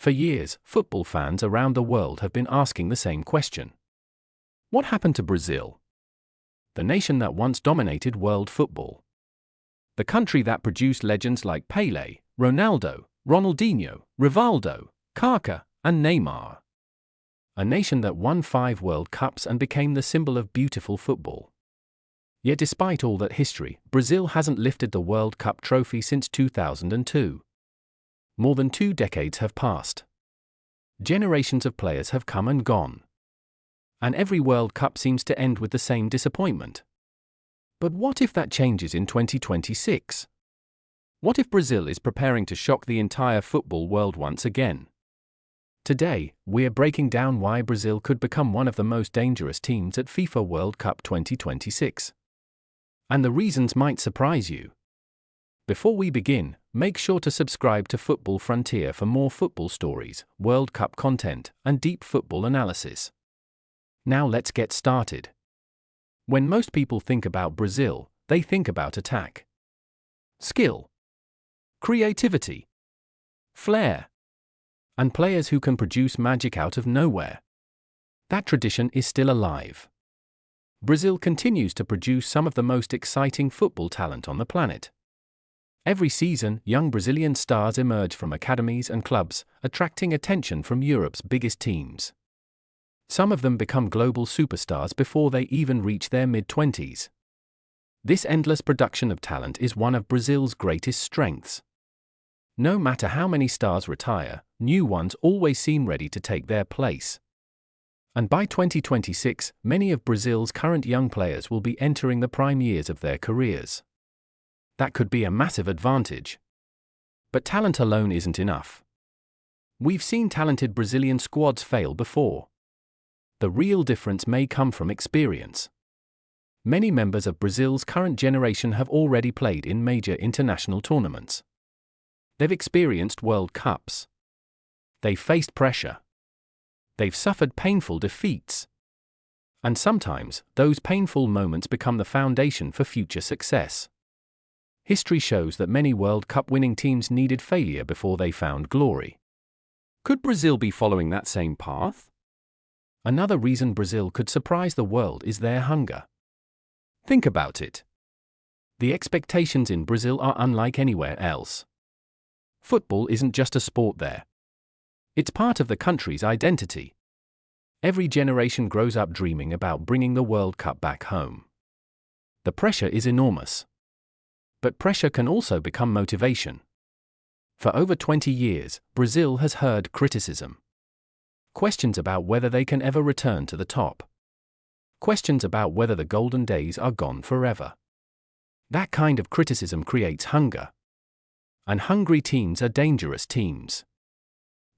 For years, football fans around the world have been asking the same question. What happened to Brazil? The nation that once dominated world football. The country that produced legends like Pelé, Ronaldo, Ronaldinho, Rivaldo, Kaká, and Neymar. A nation that won 5 World Cups and became the symbol of beautiful football. Yet despite all that history, Brazil hasn't lifted the World Cup trophy since 2002. More than 2 decades have passed. Generations of players have come and gone. And every World Cup seems to end with the same disappointment. But what if that changes in 2026? What if Brazil is preparing to shock the entire football world once again? Today, we're breaking down why Brazil could become one of the most dangerous teams at FIFA World Cup 2026. And the reasons might surprise you. Before we begin, make sure to subscribe to Football Frontier for more football stories, World Cup content, and deep football analysis. Now let's get started. When most people think about Brazil, they think about attack, skill, creativity, flair, and players who can produce magic out of nowhere. That tradition is still alive. Brazil continues to produce some of the most exciting football talent on the planet. Every season, young Brazilian stars emerge from academies and clubs, attracting attention from Europe's biggest teams. Some of them become global superstars before they even reach their mid-20s. This endless production of talent is one of Brazil's greatest strengths. No matter how many stars retire, new ones always seem ready to take their place. And by 2026, many of Brazil's current young players will be entering the prime years of their careers. That could be a massive advantage. But talent alone isn't enough. We've seen talented Brazilian squads fail before. The real difference may come from experience. Many members of Brazil's current generation have already played in major international tournaments. They've experienced World Cups. They've faced pressure. They've suffered painful defeats. And sometimes, those painful moments become the foundation for future success. History shows that many World Cup winning teams needed failure before they found glory. Could Brazil be following that same path? Another reason Brazil could surprise the world is their hunger. Think about it. The expectations in Brazil are unlike anywhere else. Football isn't just a sport there. It's part of the country's identity. Every generation grows up dreaming about bringing the World Cup back home. The pressure is enormous. But pressure can also become motivation. For over 20 years, Brazil has heard criticism. Questions about whether they can ever return to the top. Questions about whether the golden days are gone forever. That kind of criticism creates hunger. And hungry teams are dangerous teams.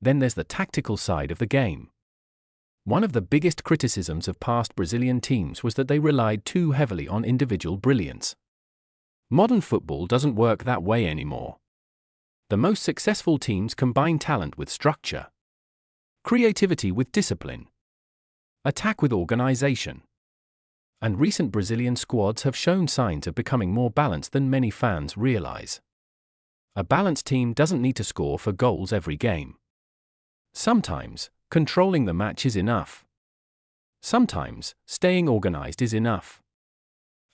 Then there's the tactical side of the game. One of the biggest criticisms of past Brazilian teams was that they relied too heavily on individual brilliance. Modern football doesn't work that way anymore. The most successful teams combine talent with structure, creativity with discipline, attack with organization. And recent Brazilian squads have shown signs of becoming more balanced than many fans realize. A balanced team doesn't need to score for goals every game. Sometimes, controlling the match is enough. Sometimes, staying organized is enough.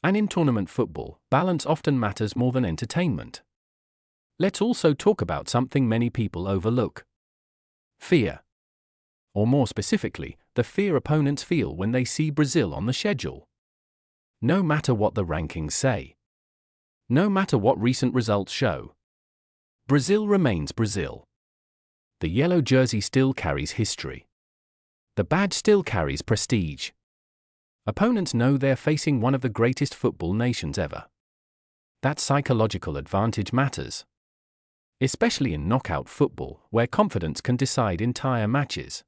And in tournament football, balance often matters more than entertainment. Let's also talk about something many people overlook. Fear. Or more specifically, the fear opponents feel when they see Brazil on the schedule. No matter what the rankings say. No matter what recent results show. Brazil remains Brazil. The yellow jersey still carries history. The badge still carries prestige. Opponents know they're facing one of the greatest football nations ever. That psychological advantage matters. Especially in knockout football, where confidence can decide entire matches.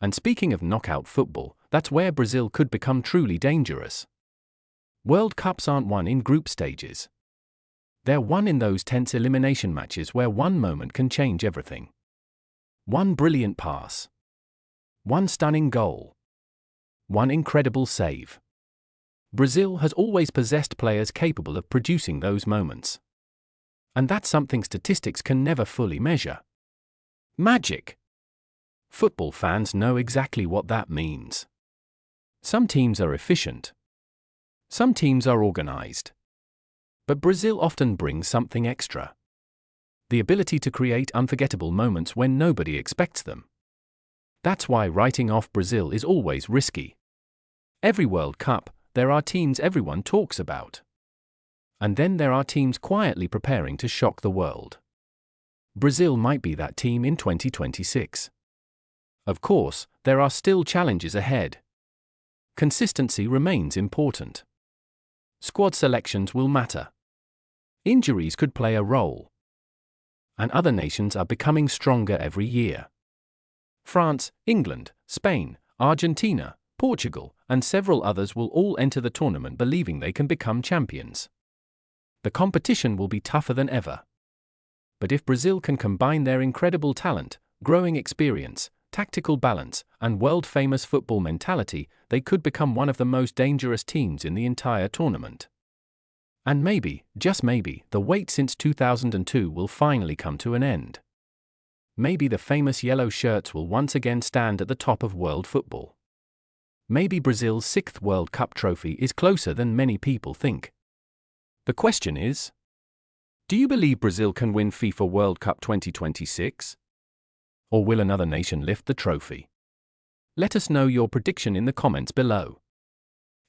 And speaking of knockout football, that's where Brazil could become truly dangerous. World Cups aren't won in group stages. They're won in those tense elimination matches where one moment can change everything. One brilliant pass. One stunning goal. One incredible save. Brazil has always possessed players capable of producing those moments. And that's something statistics can never fully measure. Magic. Football fans know exactly what that means. Some teams are efficient. Some teams are organized. But Brazil often brings something extra. The ability to create unforgettable moments when nobody expects them. That's why writing off Brazil is always risky. Every World Cup, there are teams everyone talks about. And then there are teams quietly preparing to shock the world. Brazil might be that team in 2026. Of course, there are still challenges ahead. Consistency remains important. Squad selections will matter. Injuries could play a role. And other nations are becoming stronger every year. France, England, Spain, Argentina, Portugal, and several others will all enter the tournament believing they can become champions. The competition will be tougher than ever. But if Brazil can combine their incredible talent, growing experience, tactical balance, and world-famous football mentality, they could become one of the most dangerous teams in the entire tournament. And maybe, just maybe, the wait since 2002 will finally come to an end. Maybe the famous yellow shirts will once again stand at the top of world football. Maybe Brazil's 6th World Cup trophy is closer than many people think. The question is, do you believe Brazil can win FIFA World Cup 2026? Or will another nation lift the trophy? Let us know your prediction in the comments below.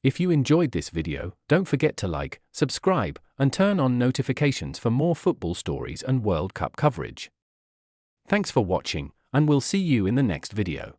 If you enjoyed this video, don't forget to like, subscribe, and turn on notifications for more football stories and World Cup coverage. Thanks for watching, and we'll see you in the next video.